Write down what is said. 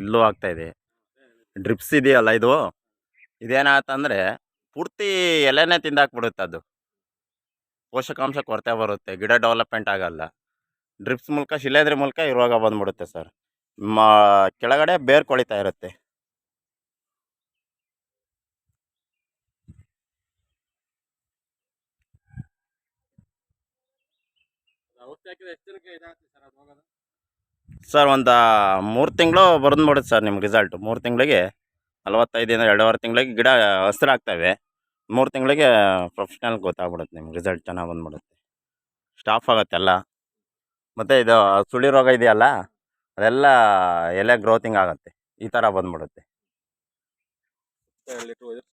ಇಲ್ಲೂ ಆಗ್ತಾಯಿದೆ. ಡ್ರಿಪ್ಸ್ ಇದೆಯಲ್ಲ ಇದು, ಇದೇನಾಗತ್ತಂದರೆ ಪೂರ್ತಿ ಎಲೆನೇ ತಿಂದಾಕ್ಬಿಡುತ್ತೆ ಅದು. ಪೋಷಕಾಂಶ ಕೊರತೆ ಬರುತ್ತೆ, ಗಿಡ ಡೆವಲಪ್ಮೆಂಟ್ ಆಗಲ್ಲ. ಡ್ರಿಪ್ಸ್ ಮೂಲಕ ಶಿಲೇಂಧ್ರ ಮೂಲಕ ಈ ರೋಗ ಬಂದ್ಬಿಡುತ್ತೆ ಸರ್. ಕೆಳಗಡೆ ಬೇರು ಕೊಳಿತಾ ಇರುತ್ತೆ. ಸರ್ ಒಂದು 3 ತಿಂಗಳು ಬಂದ್ಬಿಡುತ್ತೆ ಸರ್ ನಿಮ್ಗೆ ರಿಸಲ್ಟು. 3 ತಿಂಗಳಿಗೆ 45 ದಿನ 2.5 ತಿಂಗಳಿಗೆ ಗಿಡ ಹಸ್ರಾಗ್ತವೆ. 3 ತಿಂಗಳಿಗೆ ಪ್ರೊಫೆಷ್ನಲ್ ಗೊತ್ತಾಗ್ಬಿಡುತ್ತೆ ನಿಮ್ಗೆ, ರಿಸಲ್ಟ್ ಚೆನ್ನಾಗಿ ಬಂದ್ಬಿಡುತ್ತೆ. ಸ್ಟಾಫ್ ಆಗುತ್ತೆ ಎಲ್ಲ. ಮತ್ತು ಇದು ಸುಳಿ ರೋಗ ಇದೆಯಲ್ಲ, ಅದೆಲ್ಲ ಎಲೆ ಗ್ರೋತಿಂಗ್ ಆಗುತ್ತೆ. ಈ ಥರ ಬಂದ್ಬಿಡುತ್ತೆ.